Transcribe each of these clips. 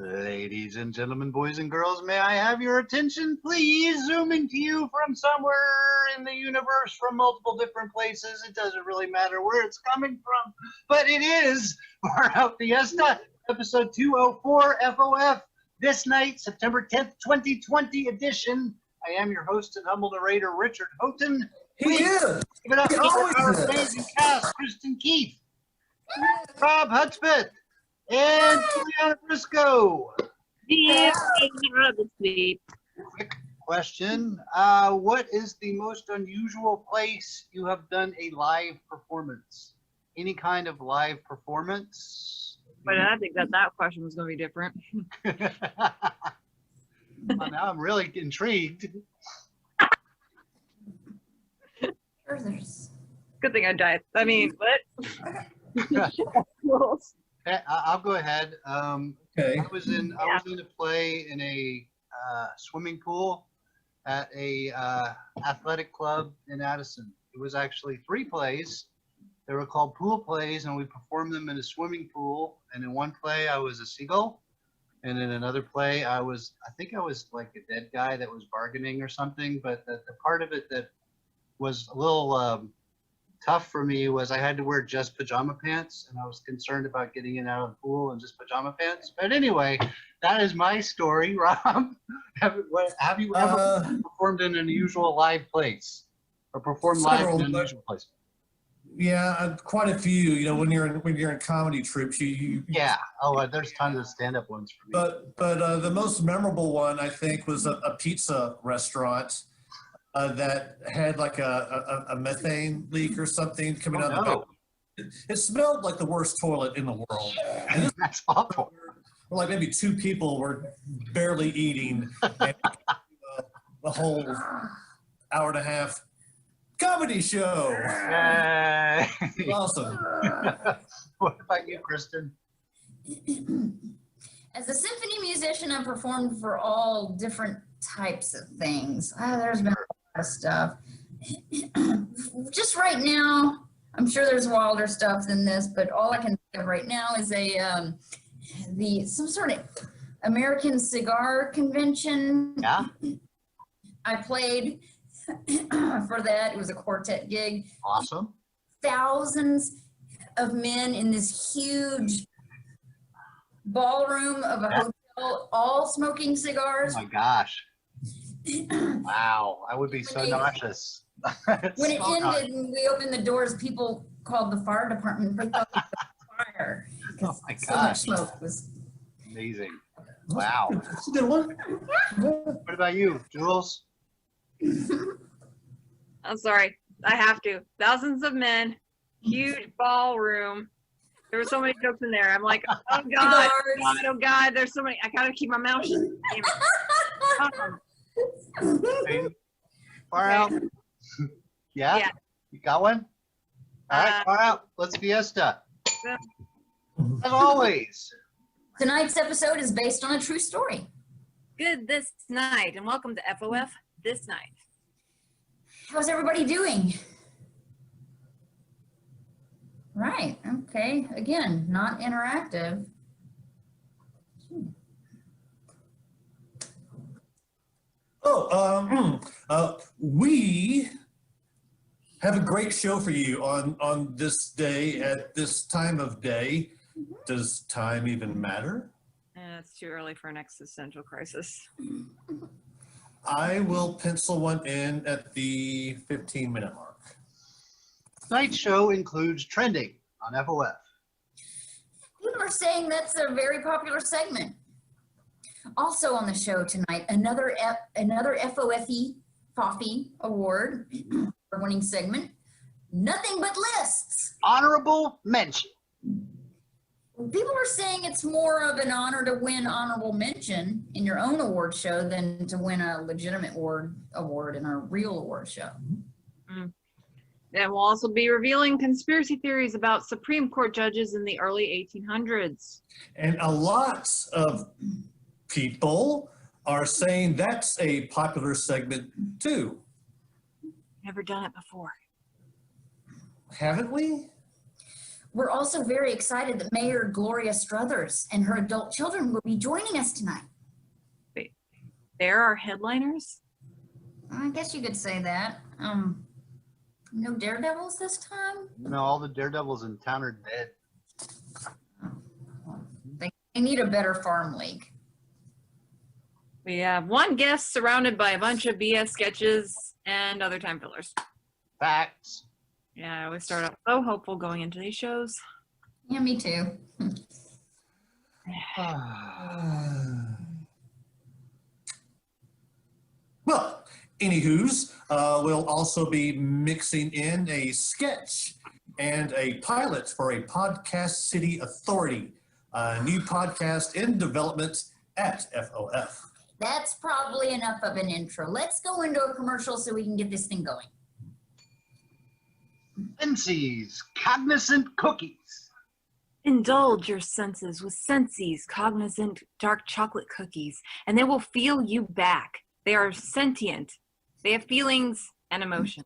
Ladies and gentlemen, boys and girls, may I have your attention, please? Zooming to you from somewhere in the universe, from multiple different places. It doesn't really matter where it's coming from, but it is our Out Fiesta, episode 204 FOF, this night, September 10th, 2020 edition. I am your host and humble narrator, Richard Houghton. He is. Give it up for our amazing cast, Kristen Keith, Rob Hudspeth, and Juliana Briscoe. Yeah. Quick question. What is the most unusual place you have done a live performance? Any kind of live performance? But I think that question was going to be different. Well, now I'm really intrigued. Good thing I died. I mean, what? I'll go ahead. Okay. I was in a play in a swimming pool at a athletic club in Addison. It was actually 3 plays. They were called pool plays, and we performed them in a swimming pool. And in one play, I was a seagull, and in another play, I think I was like a dead guy that was bargaining or something. But the part of it that was a little tough for me was I had to wear just pajama pants, and I was concerned about getting in and out of the pool in just pajama pants. But anyway, that is my story. Rob, have you ever performed in an unusual live place or performed live in an unusual place? Yeah, quite a few. You know, when you're in comedy troupes, you yeah. Oh, there's tons of stand-up ones for me. But the most memorable one I think was a pizza restaurant. That had like a methane leak or something coming out of the back. It smelled like the worst toilet in the world. And that's awful. Like maybe 2 people were barely eating, and the whole hour and a half comedy show. Awesome. What about you, Kristen? As a symphony musician, I've performed for all different types of things. There's been of stuff. Just right now, I'm sure there's wilder stuff than this, but all I can think of right now is some sort of American cigar convention. Yeah. I played for that. It was a quartet gig. Awesome. Thousands of men in this huge ballroom of a hotel, all smoking cigars. Oh my gosh. Wow, I would be so nauseous. When it ended and we opened the doors, people called the fire department. They thought it was fire. Oh my so much gosh. smoke was Amazing. Wow. That's a good one. What about you, Jules? I'm sorry. I have to. Thousands of men, huge ballroom. There were so many jokes in there. I'm like, oh God, there's so many. I gotta keep my mouth shut. Far out. Yeah? You got one? All right, far out. Let's fiesta. As always. Tonight's episode is based on a true story. Good this night, and welcome to FOF This Night. How's everybody doing? Right, okay. Again, not interactive. We have a great show for you on this day at this time of day. Does time even matter? It's too early for an existential crisis. I will pencil one in at the 15-minute mark. Tonight's show includes trending on FOF. People are saying that's a very popular segment. Also on the show tonight, another FOFE award winning segment, Nothing But Lists. Honorable mention. People are saying it's more of an honor to win honorable mention in your own award show than to win a legitimate award in a real award show. And we'll also be revealing conspiracy theories about Supreme Court judges in the early 1800s. And a lot of people are saying that's a popular segment too. Never done it before. Haven't we? We're also very excited that Mayor Gloria Struthers and her adult children will be joining us tonight. Wait, there are headliners? I guess you could say that. No daredevils this time? No, all the daredevils in town are dead. They need a better farm league. We have one guest surrounded by a bunch of BS sketches and other time fillers. Facts. Yeah, I always start off so hopeful going into these shows. Yeah, me too. Well, anywho's, we'll also be mixing in a sketch and a pilot for a Podcast City Authority, a new podcast in development at FOF. That's probably enough of an intro. Let's go into a commercial so we can get this thing going. Scentsys Cognizant Cookies. Indulge your senses with Scentsys Cognizant Dark Chocolate Cookies, and they will feel you back. They are sentient. They have feelings and emotions.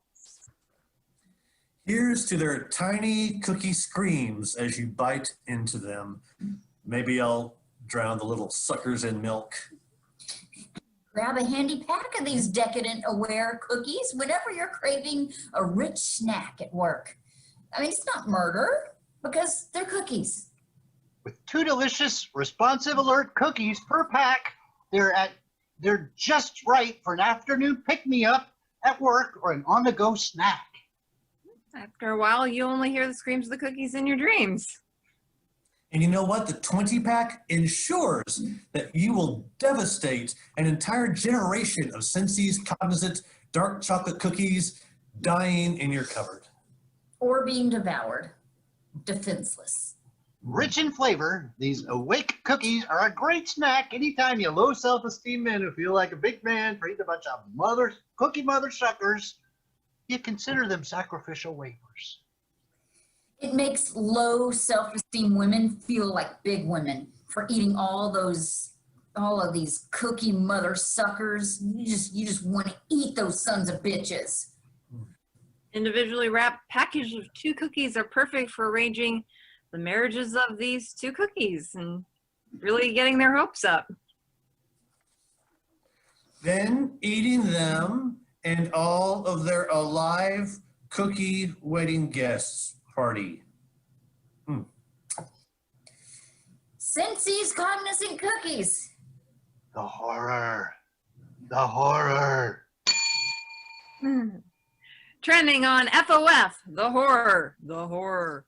Here's to their tiny cookie screams as you bite into them. Maybe I'll drown the little suckers in milk. Grab a handy pack of these decadent aware cookies whenever you're craving a rich snack at work. I mean, it's not murder because they're cookies. With 2 delicious, responsive alert cookies per pack, they're just right for an afternoon pick-me-up at work or an on-the-go snack. After a while, you only hear the screams of the cookies in your dreams. And you know what? The 20-pack ensures that you will devastate an entire generation of Scentsys Cognizant Dark Chocolate Cookies dying in your cupboard. Or being devoured, defenseless. Rich in flavor, these awake cookies are a great snack anytime you low self-esteem men who feel like a big man for eating a bunch of cookie mother suckers. You consider them sacrificial wafers. It makes low self-esteem women feel like big women for eating all of these cookie mother suckers. You just want to eat those sons of bitches. Individually wrapped packages of 2 cookies are perfect for arranging the marriages of these 2 cookies and really getting their hopes up. Then eating them and all of their alive cookie wedding guests party. Scentsys Cognizant Cookies. The horror. The horror. Trending on FOF, the horror, the horror.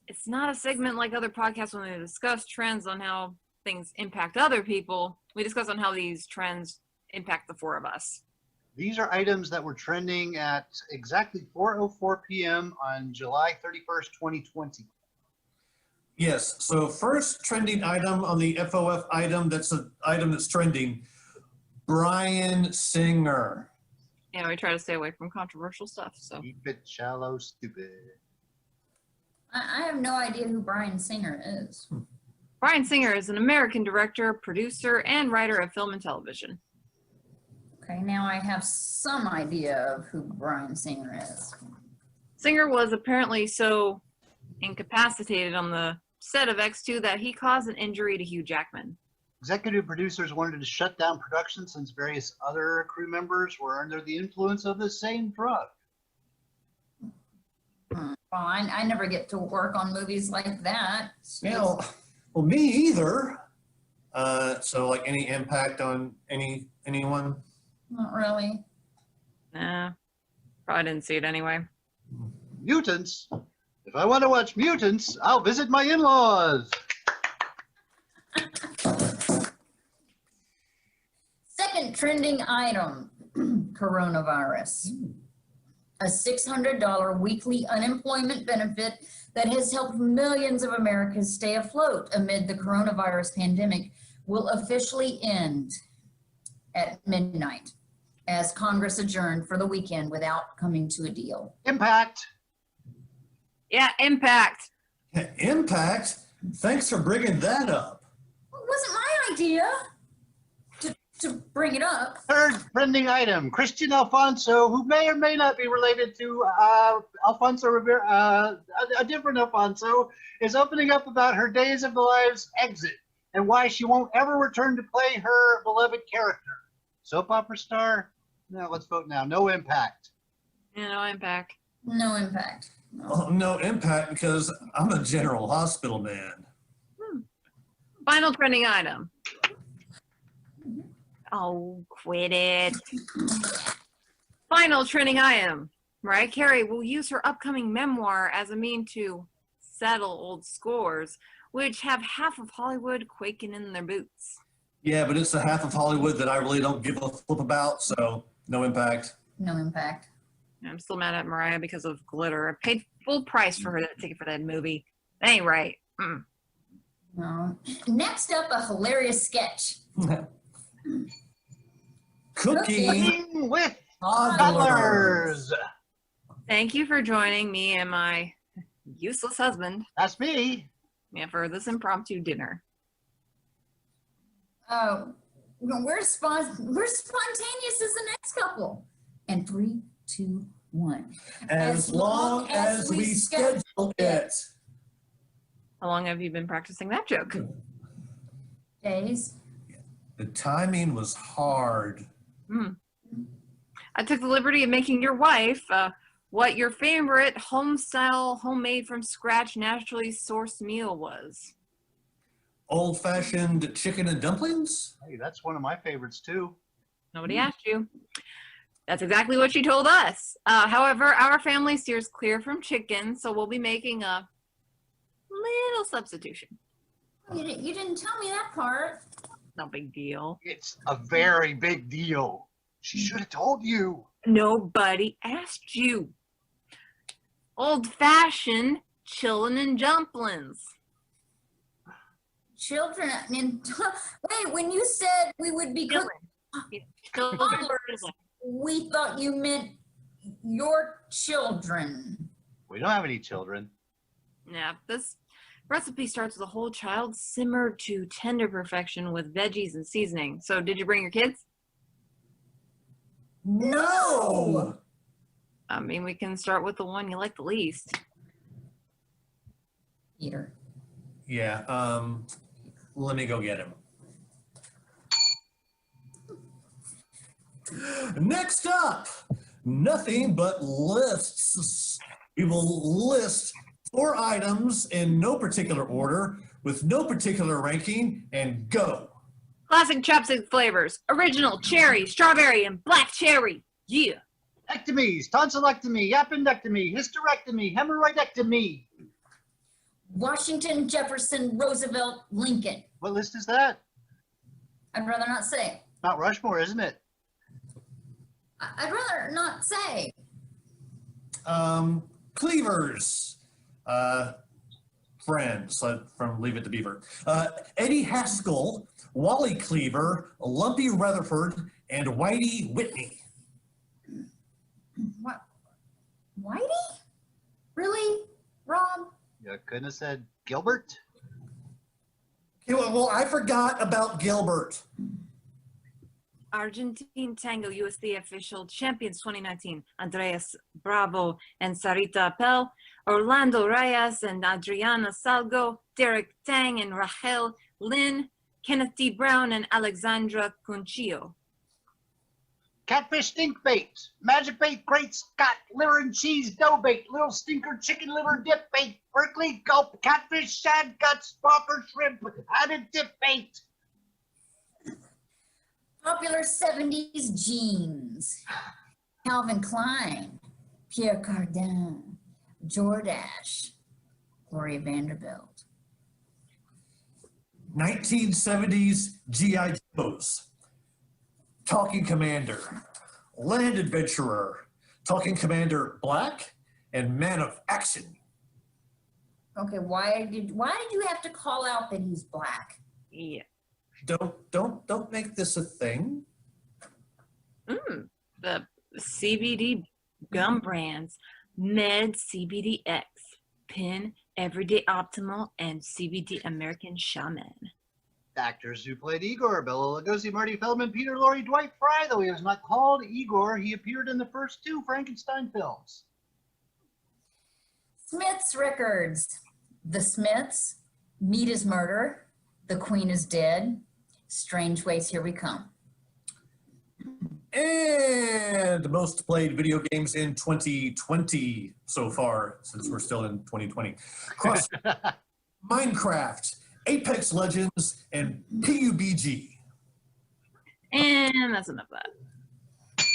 It's not a segment like other podcasts when they discuss trends on how things impact other people. We discuss on how these trends impact the 4 of us. These are items that were trending at exactly 4:04 p.m. on July 31st, 2020. Yes, so first trending item on the FOF item, that's an item that's trending, Bryan Singer. Yeah, we try to stay away from controversial stuff. So Keep it shallow, stupid. I have no idea who Bryan Singer is. Bryan Singer is an American director, producer, and writer of film and television. Okay, now I have some idea of who Bryan Singer is. Singer was apparently so incapacitated on the set of X2 that he caused an injury to Hugh Jackman. Executive producers wanted to shut down production since various other crew members were under the influence of the same drug. Well, I never get to work on movies like that. Well, me either. So like any impact on anyone? Not really. Nah, probably didn't see it anyway. Mutants? If I want to watch mutants, I'll visit my in-laws. Second trending item, coronavirus. a $600 weekly unemployment benefit that has helped millions of Americans stay afloat amid the coronavirus pandemic, will officially end at midnight as Congress adjourned for the weekend without coming to a deal. Impact. Yeah, impact. Impact? Thanks for bringing that up. It wasn't my idea to bring it up. Third trending item, Christian Alfonso, who may or may not be related to Alfonso Rivera, a different Alfonso, is opening up about her Days of the Lives exit and why she won't ever return to play her beloved character. Soap opera star? No, let's vote now. No impact. Yeah, no impact. No impact. No. Oh, no impact because I'm a General Hospital man. Final trending item. Oh, quit it. Final trending item. Mariah Carey will use her upcoming memoir as a means to settle old scores, which have half of Hollywood quaking in their boots. Yeah, but it's the half of Hollywood that I really don't give a flip about, so no impact. No impact. I'm still mad at Mariah because of Glitter. I paid full price for her ticket for that movie. That ain't right. No. Next up, a hilarious sketch. Cooking With toddlers. toddlers. Thank you for joining me and my useless husband That's me. for this impromptu dinner. We're spontaneous as the next couple. And 3, 2, 1. As long as we schedule it. How long have you been practicing that joke? Days. The timing was hard. I took the liberty of making your wife what your favorite home-style, homemade from scratch, naturally sourced meal was. Old-fashioned chicken and dumplings? Hey, that's one of my favorites too. Nobody asked you. That's exactly what she told us. However, our family steers clear from chicken, so we'll be making a little substitution. You didn't tell me that part. No big deal. It's a very big deal. She should have told you. Nobody asked you. Old-fashioned chillin' and dumplings. Children, wait, when you said we would be cooking toddlers, we thought you meant your children. We don't have any children. Yeah, this recipe starts with a whole child simmered to tender perfection with veggies and seasoning. So did you bring your kids? No! I mean, we can start with the one you like the least. Peter. Yeah, let me go get him. Next up, nothing but lists. We will list 4 items in no particular order with no particular ranking and go. Classic chopstick flavors. Original, cherry, strawberry, and black cherry. Yeah. Ectomies, tonsillectomy, appendectomy, hysterectomy, hemorrhoidectomy. Washington, Jefferson, Roosevelt, Lincoln. What list is that? I'd rather not say. Mount Rushmore, isn't it? I'd rather not say. Cleavers. Friends from Leave It to Beaver. Eddie Haskell, Wally Cleaver, Lumpy Rutherford, and Whitey Whitney. What? Whitey? Really, Rob? You couldn't have said Gilbert? Okay, well, I forgot about Gilbert. Argentine Tango USD official champions 2019, Andreas Bravo and Sarita Appel, Orlando Reyes and Adriana Salgo, Derek Tang and Rachel Lynn, Kenneth D. Brown and Alexandra Cunchillo. Catfish stink bait, magic bait, great Scott, liver and cheese dough bait, little stinker chicken liver dip bait, Berkeley gulp, catfish shad guts, stalker shrimp, added dip bait. Popular 70s jeans. Calvin Klein, Pierre Cardin, Jordache, Gloria Vanderbilt. 1970s G.I. Joes. Talking Commander. Land Adventurer. Talking Commander Black, and Man of Action. Okay, why did you have to call out that he's black? Yeah. Don't make this a thing. The CBD gum brands, Med CBDX, Pin, Everyday Optimal, and CBD American Shaman. Actors who played Igor: Bela Lugosi, Marty Feldman, Peter Lorre, Dwight Fry. Though he was not called Igor, he appeared in the first 2 Frankenstein films. Smith's Records. The Smiths, Meat is Murder, The Queen is Dead, Strange Ways Here We Come. And most played video games in 2020 so far, since we're still in 2020. Cross Minecraft, Apex Legends, and PUBG. And that's enough of that.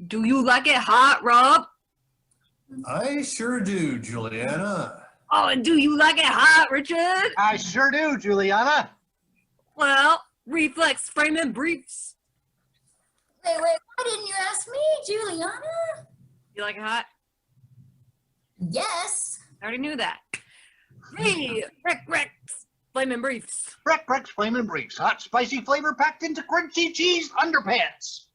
Do you like it hot, Rob? I sure do, Juliana. Oh, and do you like it hot, Richard? I sure do, Juliana. Well, Reflex Framing Briefs. Wait, why didn't you ask me, Juliana? You like it hot? Yes. I already knew that. Hey, Rex Flaming Briefs. Rex Flamin' Briefs. Hot, spicy flavor packed into crunchy cheese underpants.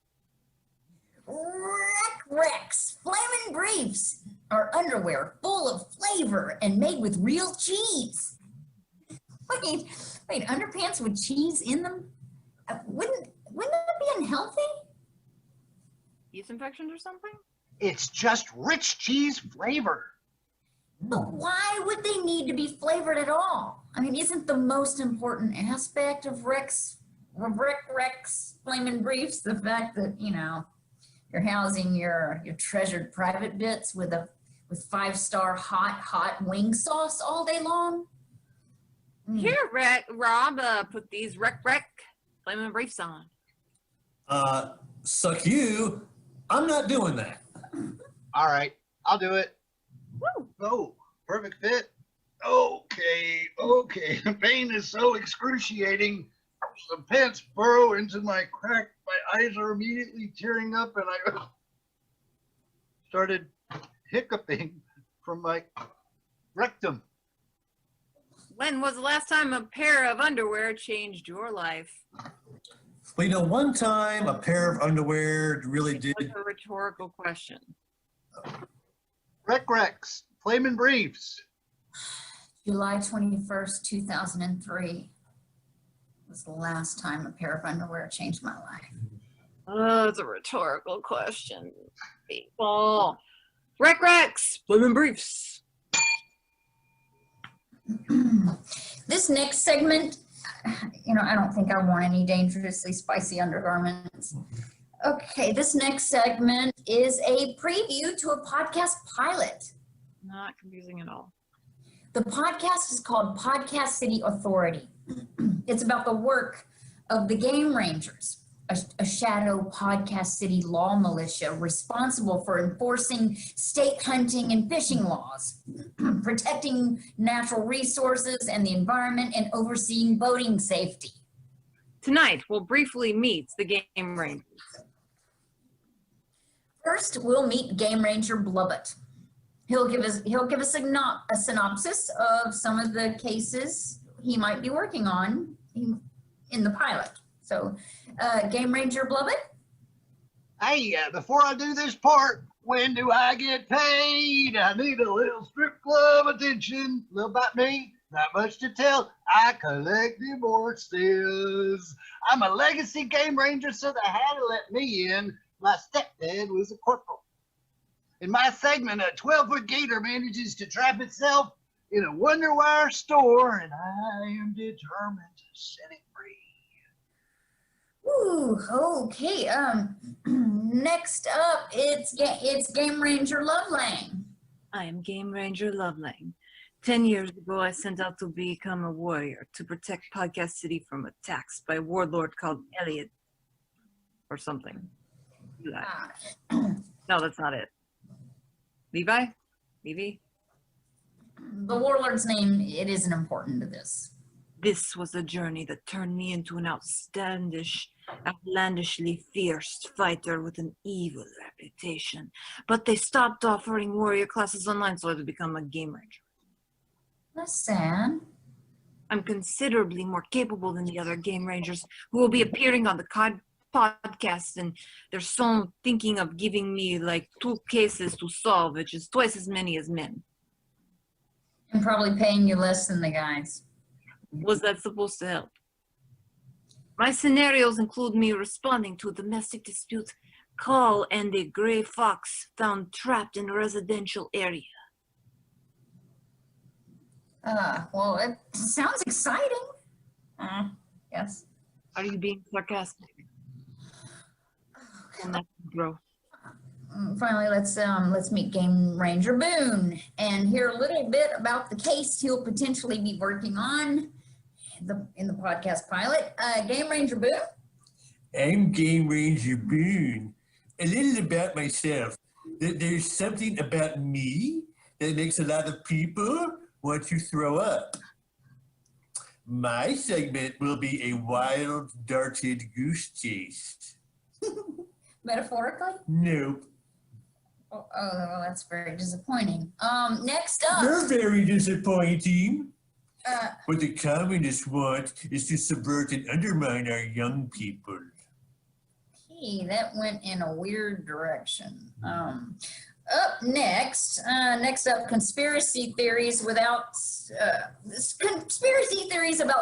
Rex Flamin' Briefs are underwear full of flavor and made with real cheese. Wait, underpants with cheese in them? Wouldn't that be unhealthy? Yeast infections or something? It's just rich cheese flavor. But why would they need to be flavored at all? I mean, isn't the most important aspect of Rex Flamin' Briefs the fact that, you're housing your treasured private bits with 5-star hot wing sauce all day long? Here, Rob, put these Rex Flaming Briefs on. Suck you. I'm not doing that. All right, I'll do it. Woo. Oh, perfect fit. Okay. The pain is so excruciating. The pants burrow into my crack. My eyes are immediately tearing up, and I started hiccuping from my rectum. When was the last time a pair of underwear changed your life? Well, one time a pair of underwear really did. That's a rhetorical question. Rex Flamin' Briefs. July 21st, 2003 was the last time a pair of underwear changed my life. Oh, it's a rhetorical question, people. Rex Flaming Briefs. This next segment, I don't think I want any dangerously spicy undergarments. Okay, this next segment is a preview to a podcast pilot. Not confusing at all. The podcast is called Podcast City Authority. It's about the work of the Game Rangers, a shadow Podcast City law militia responsible for enforcing state hunting and fishing laws, protecting natural resources and the environment, and overseeing boating safety. Tonight, we'll briefly meet the Game Rangers. First, we'll meet Game Ranger Blubbett. He'll give us a synopsis of some of the cases he might be working on in the pilot. So, Game Ranger Blubbett? Hey, before I do this part, when do I get paid? I need a little strip club attention. A little about me, not much to tell. I collect divorces. I'm a legacy Game Ranger, so they had to let me in. My stepdad was a corporal. In my segment, a 12-foot gator manages to trap itself in a Wonder Wire store, and I am determined to set it free. Ooh, okay. Next up, it's Game Ranger Lovelang. I am Game Ranger Lovelang. 10 years ago, I sent out to become a warrior to protect Podcast City from attacks by a warlord called Elliot or something. No, that's not it. Levi? The warlord's name, it isn't important to this. This was a journey that turned me into an outlandishly fierce fighter with an evil reputation. But they stopped offering warrior classes online, so I had to become a game ranger. That's sad. I'm considerably more capable than the other game rangers who will be appearing on the podcast, and they're so thinking of giving me like 2 cases to solve, which is twice as many as men. And probably paying you less than the guys. Was that supposed to help? My scenarios include me responding to a domestic dispute call and a gray fox found trapped in a residential area. Well, it sounds exciting. Yes. Are you being sarcastic? Bro. Finally, let's meet Game Ranger Boone and hear a little bit about the case he'll potentially be working on in the podcast pilot. Game Ranger Boone. I'm Game Ranger Boone. A little about myself. There's something about me that makes a lot of people want to throw up. My segment will be a wild, darted goose chase. Metaphorically? Nope. Oh, well, that's very disappointing. Next up. They're very disappointing. What the communists want is to subvert and undermine our young people. Hey, that went in a weird direction. Up next, conspiracy theories about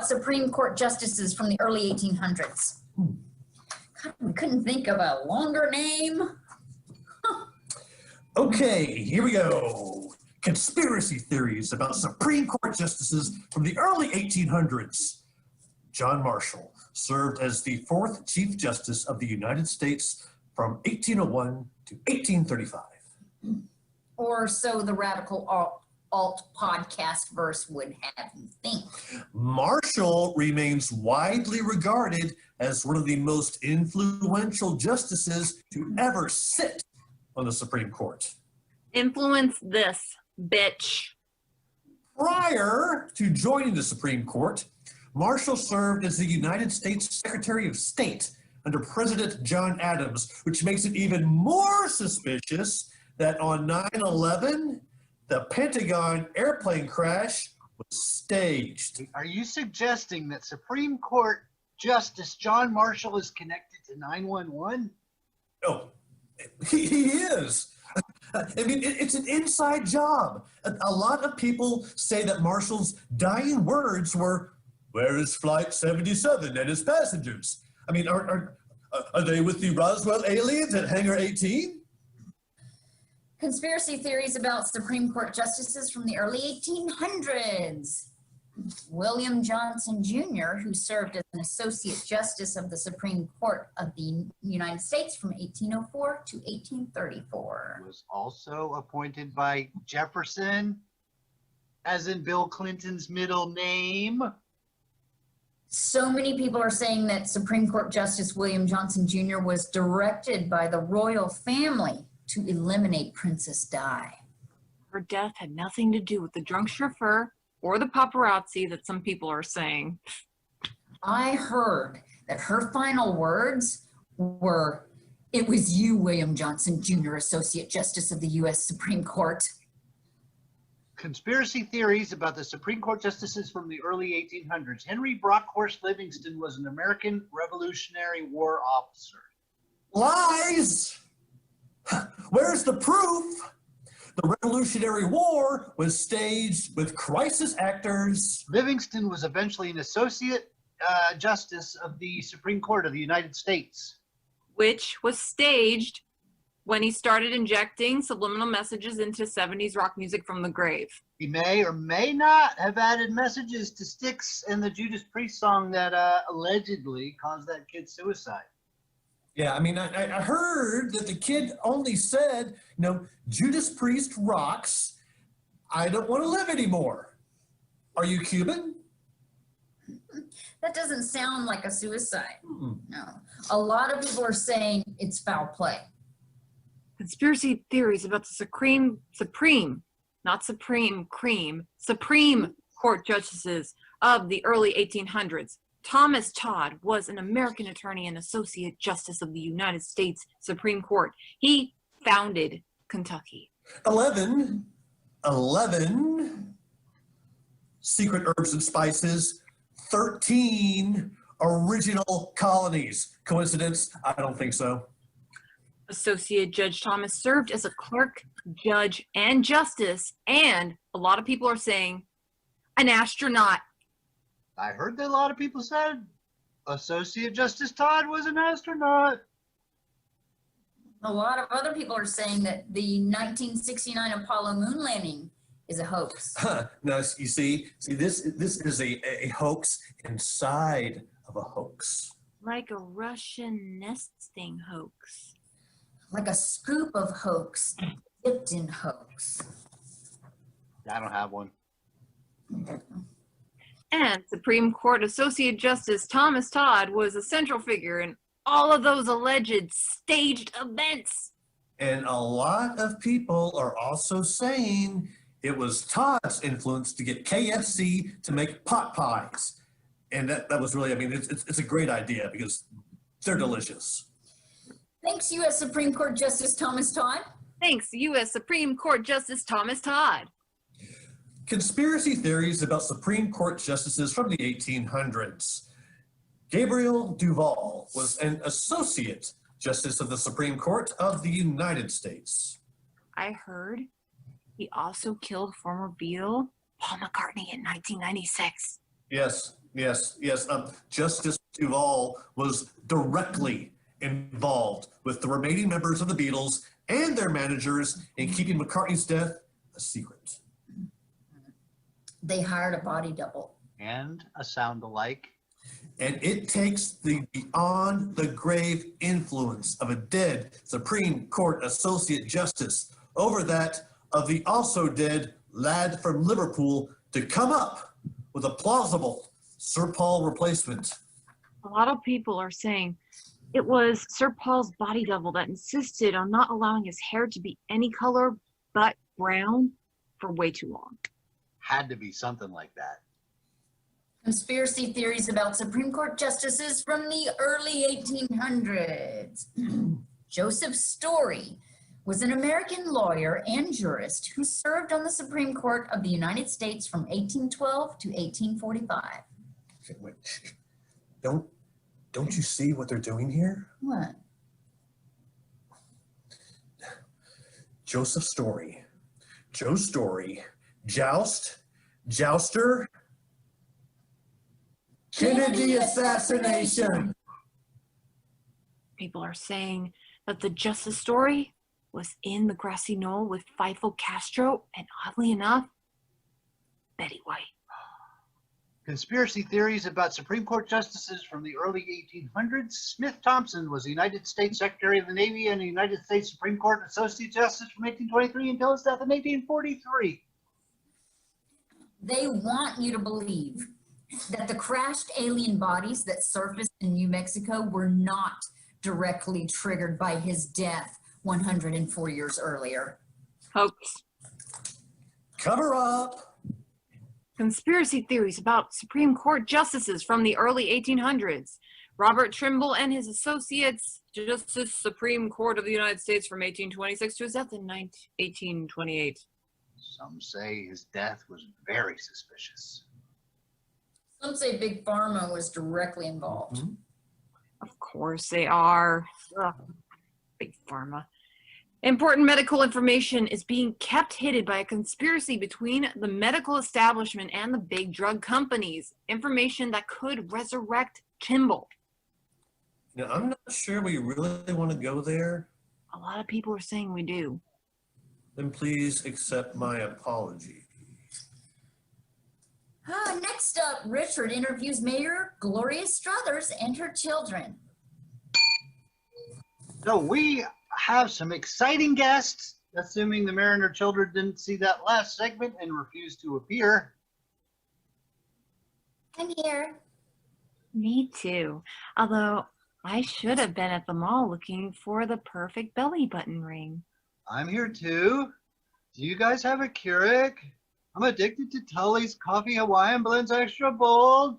Supreme Court justices from the early 1800s. God, we couldn't think of a longer name. Okay, here we go. Conspiracy theories about Supreme Court justices from the early 1800s. John Marshall served as the 4th Chief Justice of the United States from 1801 to 1835. Or so the radical alt podcast verse would have you think. Marshall remains widely regarded as one of the most influential justices to ever sit on the Supreme Court. Influence this, bitch. Prior to joining the Supreme Court, Marshall served as the United States Secretary of State under President John Adams, which makes it even more suspicious that on 9/11, the Pentagon airplane crash was staged. Are you suggesting that Supreme Court Justice John Marshall is connected to 911? Oh, he is. I mean, it's an inside job. A lot of people say that Marshall's dying words were, "Where is Flight 77 and his passengers?" I mean, are they with the Roswell aliens at Hangar 18? Conspiracy theories about Supreme Court justices from the early 1800s. William Johnson Jr., who served as an Associate Justice of the Supreme Court of the United States from 1804 to 1834. Was also appointed by Jefferson, as in Bill Clinton's middle name. So many people are saying that Supreme Court Justice William Johnson Jr. was directed by the royal family to eliminate Princess Di. Her death had nothing to do with the drunk chauffeur or the paparazzi that some people are saying. I heard that her final words were, "It was you, William Johnson Jr., Associate Justice of the U.S. Supreme Court." Conspiracy theories about the Supreme Court justices from the early 1800s. Henry Brockhorst Livingston was an American Revolutionary War officer. Lies! Where's the proof? The Revolutionary War was staged with crisis actors. Livingston was eventually an Associate Justice of the Supreme Court of the United States. Which was staged when he started injecting subliminal messages into 70s rock music from the grave. He may or may not have added messages to Styx and the Judas Priest song that allegedly caused that kid's suicide. Yeah, I mean, I heard that the kid only said, Judas Priest rocks. I don't want to live anymore. Are you Cuban? That doesn't sound like a suicide. No. A lot of people are saying it's foul play. Conspiracy theories about the Supreme Court justices of the early 1800s. Thomas Todd was an American attorney and associate justice of the United States Supreme Court. He founded Kentucky. 11 secret herbs and spices, 13 original colonies. Coincidence? I don't think so. Associate Judge Thomas served as a clerk, judge, and justice, and a lot of people are saying an astronaut. I heard that a lot of people said Associate Justice Todd was an astronaut. A lot of other people are saying that the 1969 Apollo moon landing is a hoax. No, you see, this is a hoax inside of a hoax. Like a Russian nesting hoax. Like a scoop of hoax dipped in hoax. I don't have one. And Supreme Court Associate Justice Thomas Todd was a central figure in all of those alleged staged events. And a lot of people are also saying it was Todd's influence to get KFC to make pot pies. And that was really, I mean, it's a great idea because they're delicious. Thanks, U.S. Supreme Court Justice Thomas Todd. Thanks, U.S. Supreme Court Justice Thomas Todd. Conspiracy theories about Supreme Court justices from the 1800s. Gabriel Duval was an associate justice of the Supreme Court of the United States. I heard he also killed former Beatle Paul McCartney in 1996. Yes. Justice Duval was directly involved with the remaining members of the Beatles and their managers in keeping McCartney's death a secret. They hired a body double. And a sound alike. And it takes the beyond the grave influence of a dead Supreme Court Associate Justice over that of the also dead lad from Liverpool to come up with a plausible Sir Paul replacement. A lot of people are saying it was Sir Paul's body double that insisted on not allowing his hair to be any color but brown for way too long. Had to be something like that. Conspiracy theories about Supreme Court justices from the early 1800s. Joseph Story was an American lawyer and jurist who served on the Supreme Court of the United States from 1812 to 1845. Wait, don't you see what they're doing here? What? Joseph Story, Joe Story, Jouster, Kennedy assassination. People are saying that the Justice Story was in the grassy knoll with Fidel Castro and, oddly enough, Betty White. Conspiracy theories about Supreme Court justices from the early 1800s. Smith Thompson was the United States Secretary of the Navy and the United States Supreme Court Associate Justice from 1823 until his death in 1843. They want you to believe that the crashed alien bodies that surfaced in New Mexico were not directly triggered by his death 104 years earlier. Hoax. Cover up. Conspiracy theories about Supreme Court justices from the early 1800s. Robert Trimble and his associates, Justice Supreme Court of the United States from 1826 to his death in 1828. Some say his death was very suspicious. Some say Big Pharma was directly involved. Mm-hmm. Of course they are. Ugh, Big Pharma. Important medical information is being kept hidden by a conspiracy between the medical establishment and the big drug companies. Information that could resurrect Kimball. Now, I'm not sure we really want to go there. A lot of people are saying we do. Then please accept my apology. Next up, Richard interviews Mayor Gloria Struthers and her children. So we have some exciting guests, assuming the mayor and her children didn't see that last segment and refused to appear. I'm here. Me too. Although I should have been at the mall looking for the perfect belly button ring. I'm here too. Do you guys have a Keurig? I'm addicted to Tully's Coffee Hawaiian Blends Extra Bold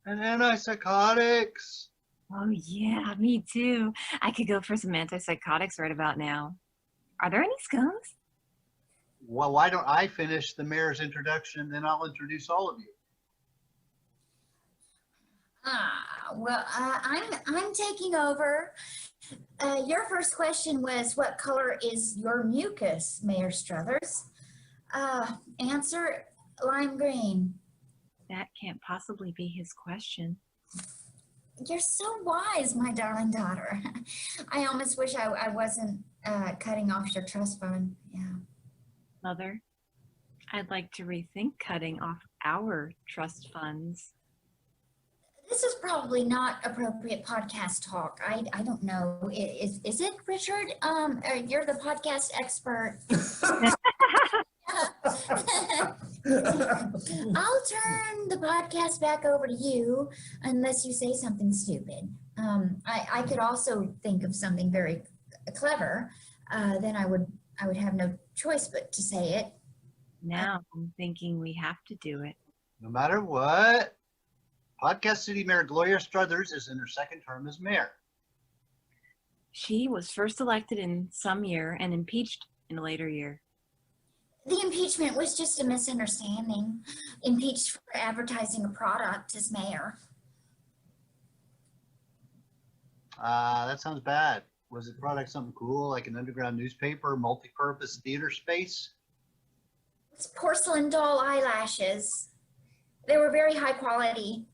and antipsychotics. Oh, yeah, me too. I could go for some antipsychotics right about now. Are there any scones? Well, why don't I finish the mayor's introduction, then I'll introduce all of you. I'm taking over. Your first question was, what color is your mucus, Mayor Struthers? Answer, lime green. That can't possibly be his question. You're so wise, my darling daughter. I almost wish I wasn't cutting off your trust fund. Yeah. Mother, I'd like to rethink cutting off our trust funds. This is probably not appropriate podcast talk. I don't know. Is it, Richard? You're the podcast expert. I'll turn the podcast back over to you unless you say something stupid. I could also think of something very clever. Then I would have no choice but to say it. Now I'm thinking we have to do it. No matter what, Podcast City Mayor Gloria Struthers is in her second term as mayor. She was first elected in some year and impeached in a later year. The impeachment was just a misunderstanding. Impeached for advertising a product as mayor. That sounds bad. Was the product something cool, like an underground newspaper, multi-purpose theater space? It's porcelain doll eyelashes. They were very high quality.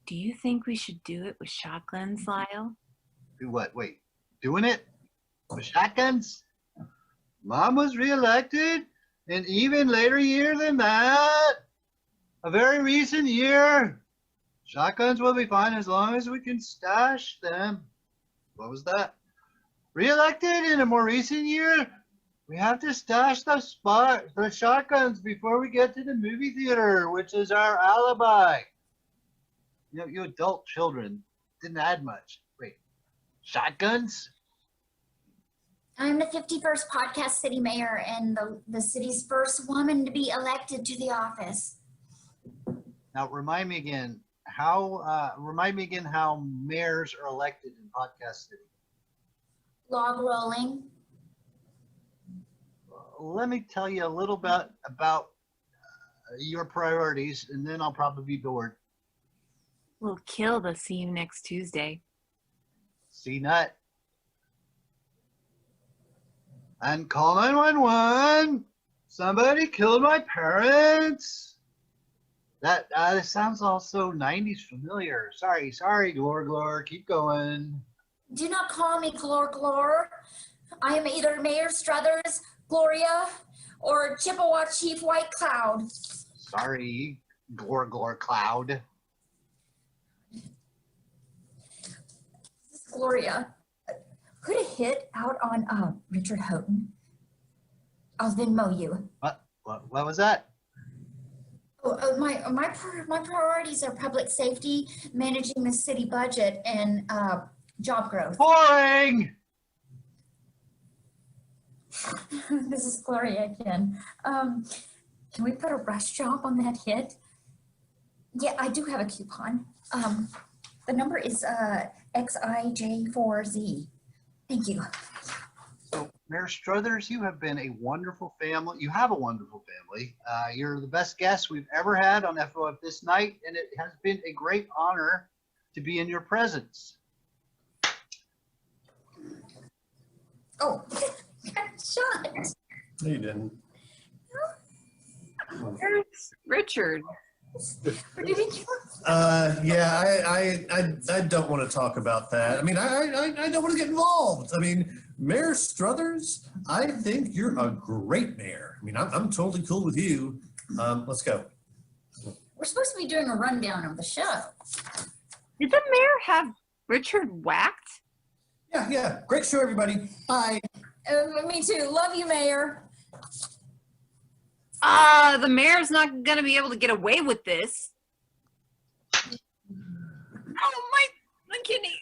Do you think we should do it with shotguns, Lyle? Do what? Wait, doing it with shotguns? Mom was reelected, and even later year than that, a very recent year. Shotguns will be fine as long as we can stash them. What was that? Reelected in a more recent year? We have to stash the shotguns before we get to the movie theater, which is our alibi. You know, you adult children didn't add much. Wait, shotguns? I'm the 51st Podcast City Mayor and the city's first woman to be elected to the office. Now, remind me again how mayors are elected in Podcast City. Log rolling. Let me tell you a little bit about your priorities, and then I'll probably be bored. We'll kill the see you next Tuesday. See nut. And call 911. Somebody killed my parents. That sounds also 90s familiar. Sorry, Glor. Keep going. Do not call me Glor. I am either Mayor Struthers, Gloria, or Chippewa Chief White Cloud. Sorry, Glor Cloud. This is Gloria. Put a hit out on Richard Houghton. I'll Venmo you. What was that? My priorities are public safety, managing the city budget, and job growth. Boring! This is Gloria again. Can we put a rush job on that hit? Yeah, I do have a coupon. The number is XIJ4Z. Thank you. So, Mayor Struthers, you have been a wonderful family. You have a wonderful family. You're the best guest we've ever had on FOF this night, and it has been a great honor to be in your presence. Oh, shot. No, you didn't. Where's Richard? Yeah, I don't want to talk about that. I mean, I don't want to get involved. I mean, Mayor Struthers, I think you're a great mayor. I mean, I'm totally cool with you. Let's go. We're supposed to be doing a rundown of the show. Did the mayor have Richard whacked? Yeah. Great show, everybody. Bye. Me too. Love you, Mayor. The mayor's not gonna be able to get away with this. Oh, my kidney.